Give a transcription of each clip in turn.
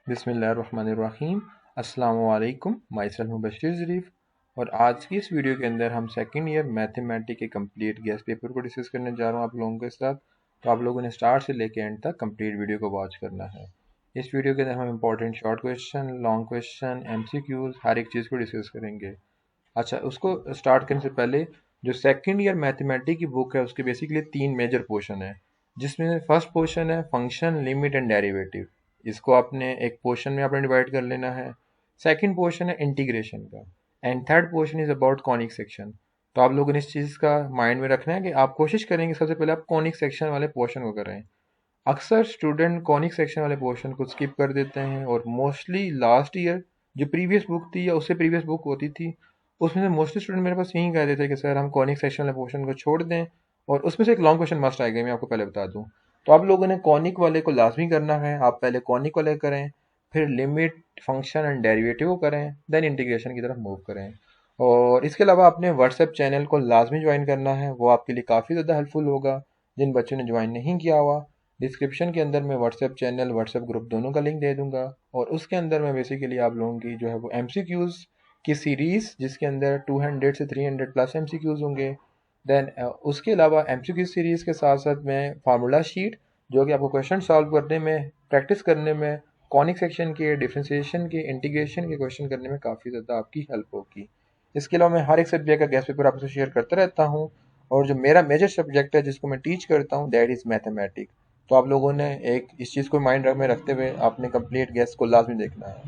बिस्मिल्लाहिर्रहमानिर्रहीम। अस्सलामुअलैकुम। My self Mubashir ज़रीफ़ और आज की इस वीडियो के अंदर हम सेकंड ईयर मैथमेटिक्स के कंप्लीट गेस्ट पेपर को डिस्कस करने जा रहा हूँ आप लोगों के साथ। तो आप लोगों ने स्टार्ट से लेके एंड तक कंप्लीट वीडियो को वॉच करना है। इस वीडियो के अंदर हम important short question, long question, MCQs हर एक चीज़ को डिस्कस करेंगे। अच्छा, उसको स्टार्ट करने से पहले जो सेकंड ईयर मैथमेटिक्स की बुक है उसके बेसिकली 3 मेजर पोर्शन है, जिसमें फर्स्ट पोर्शन है फंक्शन, लिमिट एंड डेरिवेटिव। इसको आपने एक पोर्शन में आपने डिवाइड कर लेना है। सेकंड पोर्शन है इंटीग्रेशन का and third portion is about conic section. तो आप लोगों ने इस चीज़ का माइंड में रखना है कि आप कोशिश करेंगे सबसे पहले आप कॉनिक सेक्शन वाले पोर्शन को करें। अक्सर स्टूडेंट कॉनिक सेक्शन वाले पोर्शन को स्किप कर देते हैं और मोस्टली लास्ट ईयर जो प्रीवियस बुक थी या उससे प्रीवियस बुक होती थी उसमें से मोस्टली स्टूडेंट मेरे पास यही कहते थे कि सर हम कॉनिक सेक्शन वाले पोर्शन को छोड़ दें और उसमें से एक लॉन्ग क्वेश्चन मस्ट आएगा, मैं आपको पहले बता दूं। तो आप लोगों ने कॉनिक वाले को लाजमी करना है। आप पहले कॉनिक वाले करें, फिर लिमिट, फंक्शन एंड डेरिवेटिव को करें, देन इंटीग्रेशन की तरफ मूव करें। और इसके अलावा अपने व्हाट्सएप चैनल को लाजमी ज्वाइन करना है, वो आपके लिए काफ़ी ज़्यादा हेल्पफुल होगा। जिन बच्चों ने ज्वाइन नहीं किया हुआ, डिस्क्रिप्शन के अंदर मैं व्हाट्सएप चैनल, व्हाट्सएप ग्रुप दोनों का लिंक दे दूंगा और उसके अंदर मैं बेसिकली आप लोगों की जो है वो MCQs की सीरीज़, जिसके अंदर 200 से 300 प्लस MCQs होंगे। देन उसके अलावा MCQ सीरीज़ के साथ साथ मैं फार्मूला शीट जो कि आपको क्वेश्चन सॉल्व करने में, प्रैक्टिस करने में, कॉनिक सेक्शन के, डिफरेंशिएशन के, इंटीग्रेशन के क्वेश्चन करने में काफ़ी ज़्यादा आपकी हेल्प होगी। इसके अलावा मैं हर एक सब्जेक्ट का गेस्ट पेपर आपसे शेयर करता रहता हूँ और जो मेरा मेजर सब्जेक्ट है जिसको मैं टीच करता हूँ दैट इज़ मैथमेटिक्स। तो आप लोगों ने एक इस चीज़ को माइंड में रखते हुए आपने कंप्लीट गेस्ट को लाजमी देखना है,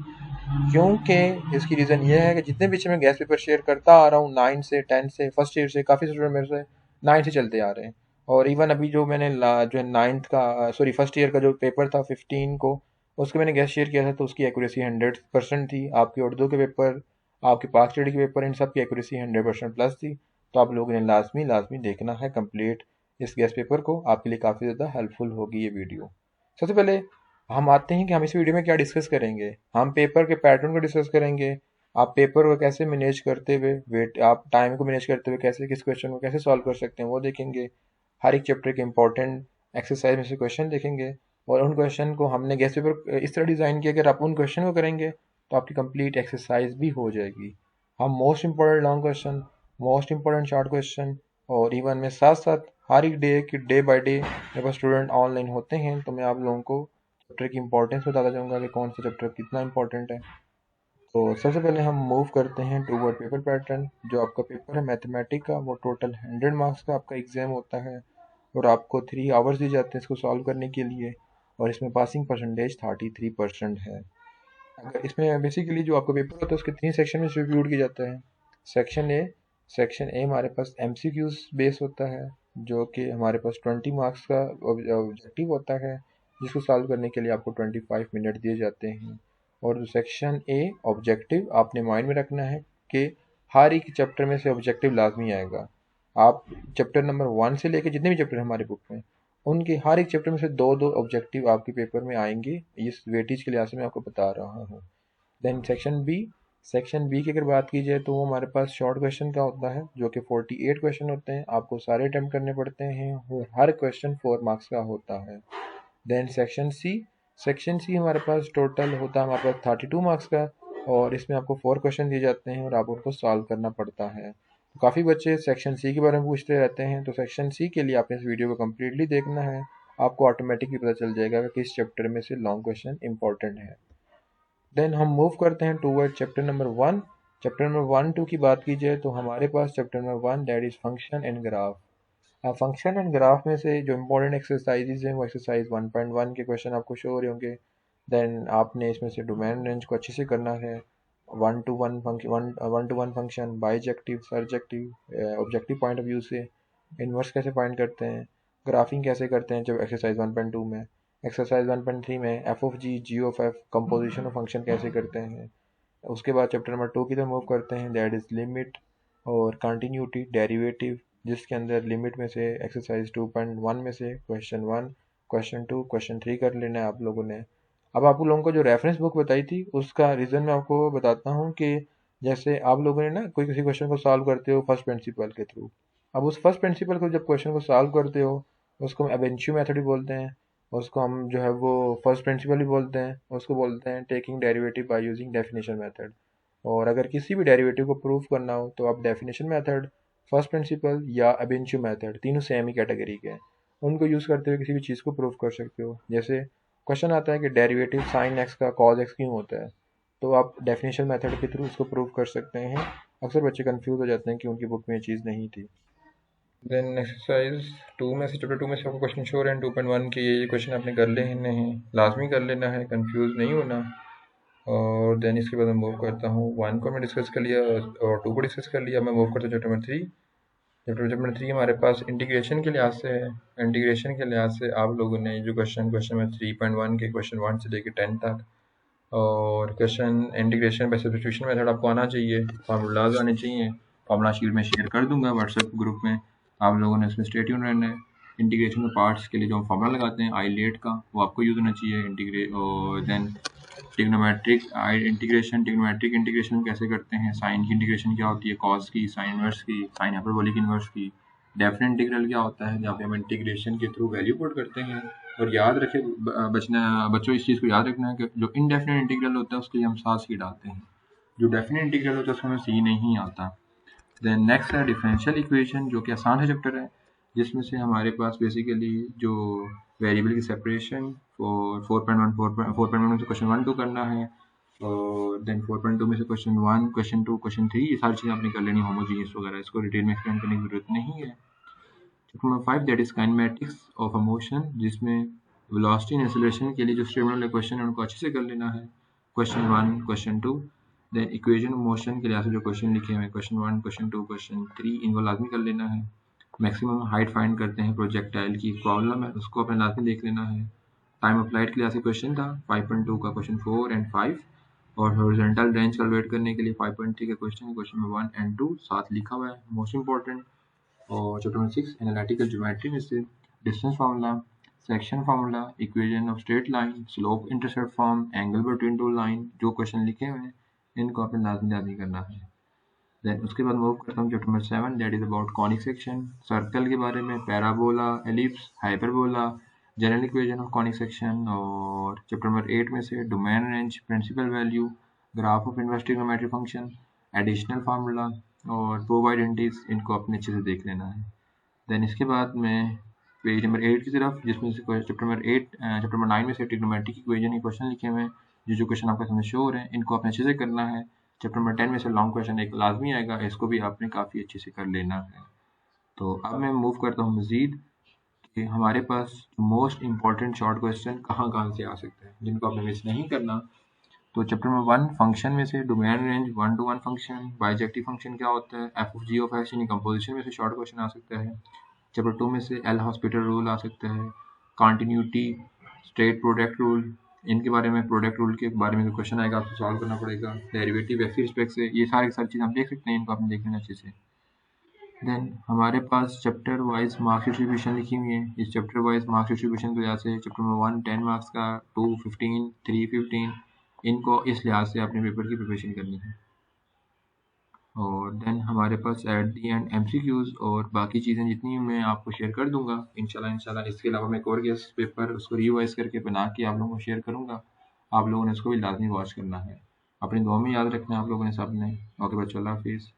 क्योंकि इसकी रीज़न ये है कि जितने पीछे मैं गैस पेपर शेयर करता आ रहा हूँ 9 से 10 से फर्स्ट ईयर से, काफ़ी स्टूडेंट मेरे से 9 से चलते आ रहे हैं। और इवन अभी जो मैंने जो है नाइन्थ का, सॉरी फर्स्ट ईयर का जो पेपर था 15 को, उसके मैंने गैस शेयर किया था तो उसकी एक्यूरेसी 100% थी। आपके उर्दू के पेपर, आपके पास स्टडी के पेपर, इन सब की एक्यूरेसी 100% प्लस थी। तो आप लोगों ने लाजमी लाजमी देखना है कंप्लीट इस गैस पेपर को, आपके लिए काफ़ी ज़्यादा हेल्पफुल होगी ये वीडियो। सबसे पहले हम आते हैं कि हम इस वीडियो में क्या डिस्कस करेंगे। हम पेपर के पैटर्न को डिस्कस करेंगे। आप पेपर को कैसे मैनेज करते हुए, वेट आप टाइम को मैनेज करते हुए कैसे किस क्वेश्चन को कैसे सॉल्व कर सकते हैं वो देखेंगे। हर एक चैप्टर के इंपॉर्टेंट एक्सरसाइज में से क्वेश्चन देखेंगे और उन क्वेश्चन को हमने गेस्ट पेपर इस तरह डिज़ाइन किया कि अगर आप उन क्वेश्चन को करेंगे तो आपकी कंप्लीट एक्सरसाइज भी हो जाएगी। हम most important long question, most important short question और इवन में साथ साथ हर एक डे की डे बाय डे मेरे पास स्टूडेंट ऑनलाइन होते हैं तो मैं आप लोगों को चैप्टर की इंपॉर्टेंस बताता जाऊंगा कि कौन सा चैप्टर कितना इंपॉर्टेंट है। तो सबसे पहले हम मूव करते हैं टूवर्ड पेपर पैटर्न। जो आपका पेपर है मैथमेटिक्स का वो टोटल 100 मार्क्स का आपका एग्जाम होता है और आपको 3 आवर्स दिए जाते हैं इसको सॉल्व करने के लिए और इसमें पासिंग परसेंटेज 33% है। अगर इसमें बेसिकली जो आपका पेपर होता है उसके 3 सेक्शन में डिस्ट्रीब्यूट किया जाता है। सेक्शन ए, सेक्शन ए हमारे पास MCQs बेस होता है जो कि हमारे पास 20 मार्क्स का ऑब्जेक्टिव होता है, जिसको सॉल्व करने के लिए आपको 25 मिनट दिए जाते हैं। और जो सेक्शन ए ऑब्जेक्टिव, आपने माइंड में रखना है कि हर एक चैप्टर में से ऑब्जेक्टिव लाजमी आएगा। आप चैप्टर नंबर 1 से लेकर जितने भी चैप्टर हमारे बुक में, उनके हर एक चैप्टर में से दो दो ऑब्जेक्टिव आपके पेपर में आएंगे। इस वेटेज के लिहाज से मैं आपको बता रहा हूँ। Then section B, section B की अगर बात की जाए तो वो हमारे पास शॉर्ट क्वेश्चन का होता है जो कि 48 क्वेश्चन होते हैं, आपको सारे अटेम्प्ट करने पड़ते हैं और हर क्वेश्चन 4 मार्क्स का होता है। Then section C, section C हमारे पास टोटल होता है हमारे पास 32 मार्क्स का और इसमें आपको 4 क्वेश्चन दिए जाते हैं और आपको उनको सॉल्व करना पड़ता है। तो काफ़ी बच्चे सेक्शन सी के बारे में पूछते रहते हैं, तो सेक्शन सी के लिए आपने इस वीडियो को कम्प्लीटली देखना है। आपको ऑटोमेटिकली पता चल जाएगा कि किस चैप्टर में से लॉन्ग क्वेश्चन इंपॉर्टेंट है। देन हम मूव करते हैं toward chapter number 1। Chapter number 1-2 की बात की जाए तो हमारे पास chapter number 1 that is function and graph. Function and graph में से जो इंपॉर्टेंट एक्सरसाइजेज हैं वो एक्सरसाइज 1.1 के क्वेश्चन आपको शो हो रहे होंगे। देन आपने इसमें से डोमेन रेंज को अच्छे से करना है। One to one function, bijective, surjective, objective point of view से इन्वर्स कैसे फाइंड करते हैं, ग्राफिंग कैसे करते हैं जब एक्सरसाइज 1.2 में, एक्सरसाइज 1.3 में F of G, G of F, composition of function कैसे करते हैं। उसके बाद चैप्टर नंबर 2 की तरफ मूव करते हैं दैट इज़ लिमिट और कंटिन्यूटी, डेरिवेटिव, जिसके अंदर लिमिट में से एक्सरसाइज 2.1 में से क्वेश्चन 1, क्वेश्चन 2, क्वेश्चन 3 कर लेना है आप लोगों ने। अब आप लोगों को जो रेफरेंस बुक बताई थी उसका रीज़न मैं आपको बताता हूँ कि जैसे आप लोगों ने ना कोई किसी क्वेश्चन को सॉल्व करते हो फर्स्ट प्रिंसिपल के थ्रू, अब उस फर्स्ट प्रिंसिपल को जब क्वेश्चन को सॉल्व करते हो उसको एबेंशियो मेथड भी बोलते हैं। और उसको हम जो है वो फर्स्ट प्रिंसिपल भी बोलते हैं, उसको बोलते हैं taking derivative by using definition method. और अगर किसी भी डेरिवेटिव को प्रूव करना हो तो आप डेफिनेशन मेथड, फर्स्ट प्रिंसिपल या अबेंचू मेथड, तीनों सेम ही कैटेगरी के हैं, उनको यूज़ करते हुए किसी भी चीज़ को प्रूव कर सकते हो। जैसे क्वेश्चन आता है कि डेरिवेटिव साइन एक्स का कॉज एक्स क्यों होता है, तो आप डेफिनेशन मेथड के थ्रू उसको प्रूव कर सकते हैं। अक्सर बच्चे कंफ्यूज हो जाते हैं कि उनकी बुक में ये चीज़ नहीं थी। देन एक्सरसाइज 2 में से, चैप्टर 2 में से आपको क्वेश्चन शोर हैं 2.1 के, ये क्वेश्चन आपने कर लेने हैं, लाजमी कर लेना है, कंफ्यूज नहीं होना। और देन इसके बाद मैं मूव करता हूँ, 1 को मैं डिस्कस कर लिया और 2 को डिस्कस कर लिया। मैं मूव करता हूँ चैप्टर नंबर 3। चैप्टर नंबर 3 हमारे पास इंटीग्रेशन के लिहाज से है। इंटीग्रेशन के लिहाज से आप लोगों ने जो क्वेश्चन में 3.1 के क्वेश्चन 1 से लेकर 10 तक, और question integration by substitution method आपको आना चाहिए, फार्मूलाज आने चाहिए। फार्मूला शीट में शेयर कर दूंगा व्हाट्सएप ग्रुप में, आप लोगों ने उसमें स्टे ट्यून रहना है। इंटीग्रेशन के पार्ट्स के लिए जो हम फार्मूला लगाते हैं आईलेट का, वो आपको यूज़ होना चाहिए। और then trigonometric integration, trigonometric integration कैसे करते हैं, साइन की इंटीग्रेशन क्या होती है, कॉस की, साइन इनवर्स की, साइन हाइपरबोलिक इनवर्स की, डेफिनेट इंटीग्रल क्या होता है जहाँ पे हम इंटीग्रेशन के थ्रू वैल्यू पुट करते हैं। और याद रखें बच्चों, इस चीज़ को याद रखना है कि जो इनडेफिनेट इंटीग्रल होता है उसके लिए हम साथ सी डालते हैं, जो डेफिनेट इंटीग्रल होता है उसमें सी नहीं आता। देन नेक्स्ट है डिफरेंशियल इक्वेशन, जो कि आसान है चैप्टर है, जिसमें से हमारे पास बेसिकली जो वेरिएबल की सेपरेशन फॉर 4.1 में से क्वेश्चन 1 2 करना है, और देन 4.2 में से क्वेश्चन 1 क्वेश्चन 2 क्वेश्चन 3, ये सारी चीज़ें आपने कर लेनी, होमोजीनियस वगैरह, इसको डिटेल में एक्सप्लेन करने की जरूरत नहीं है। Chapter number 5 that is kinematics of a motion, जिसमें वेलोसिटी एंड एक्सेलरेशन के लिए जो स्टेबल वाले क्वेश्चन है उनको अच्छे से कर लेना है, question 1 question 2। Then equation of motion के लिए जो क्वेश्चन लिखे हुए हैं क्वेश्चन 1 क्वेश्चन 2 क्वेश्चन 3, इनको लाजमी कर लेना है। मैक्सिमम हाइट फाइंड करते हैं प्रोजेक्टाइल की, प्रॉब्लम है उसको अपने लाजमी देख लेना है। टाइम अप्लाइड के लिए क्वेश्चन था 5.2 का क्वेश्चन 4 एंड 5, और हॉरिजॉन्टल रेंज कैलकुलेट करने के लिए 5.3 का क्वेश्चन में 1 एंड 2 साथ लिखा हुआ है, मोस्ट इंपॉर्टेंट। और चैप्टर नंबर 6 एनालिटिकल ज्योमेट्री में से distance formula, section formula, equation of straight line, slope intercept form, angle between two line, जो क्वेश्चन लिखे हुए हैं इनको आपने लाजमी करना है। देन उसके बाद मूव करता हूँ chapter number 7 that is about conic section, circle के बारे में, parabola, ellipse, hyperbola, general equation of conic section. और चैप्टर नंबर 8 में से domain range, principal value, graph of inverse trigonometric function, additional formula और प्रूव आइडेंटिटीज, इनको अपने अच्छे से देख लेना है। देन इसके बाद मैं पेज नंबर 8 की तरफ, जिसमें से चैप्टर नंबर 9 में से ट्रिग्नोमेट्रिक इक्वेशन के क्वेश्चन लिखे हुए हैं, जो क्वेश्चन आपके सामने शो हो रहे हैं इनको आपने अच्छे से करना है। चैप्टर नंबर 10 में से लॉन्ग क्वेश्चन एक लाजमी आएगा, इसको भी आपने काफ़ी अच्छे से कर लेना है। तो अब मैं मूव करता हूँ मज़ीद कि हमारे पास मोस्ट इंपॉर्टेंट शॉर्ट क्वेश्चन कहाँ कहाँ से आ सकते हैं जिनको आपने मिस नहीं करना। तो चैप्टर नंबर 1 फंक्शन में से domain range 1 to 1 function, bijective function क्या होता है, F of G of X यानी कंपोजिशन में से शॉर्ट क्वेश्चन आ सकता है। चैप्टर 2 में से एल हॉस्पिटल रूल आ सकता है, कॉन्टिन्यूटी, स्ट्रेट प्रोडक्ट रूल, इनके बारे में, प्रोडक्ट रूल के बारे में क्वेश्चन आएगा आपको सॉल्व करना पड़ेगा, डेरिवेटिव एक्स रिस्पेक्ट से, ये सारी चीज़ आप देख सकते हैं, इनको आपने देख लेना अच्छे से। देन हमारे पास चैप्टर वाइज मार्क्स डिस्ट्रीब्यूशन लिखी हुई है, इस चैप्टर वाइज मार्क्स डिस्ट्रीब्यूशन की वजह से चैप्टर नंबर 1 10 मार्क्स का, 2 15, 3 15, इनको इस लिहाज से अपने पेपर की प्रिपरेशन करनी है। और देन हमारे पास एट दी एंड एमसीक्यूज और बाकी चीज़ें जितनी मैं आपको शेयर कर दूंगा इंशाल्लाह। इसके अलावा मैं एक और गेस्ट पेपर उसको रिवाइज करके बना के आप लोगों को शेयर करूंगा, आप लोगों ने उसको भी लाजमी वॉच करना है। अपनी दुआ में याद रखना है आप लोगों ने सब ने। ओके बच्चों, अल्लाह हाफिज़।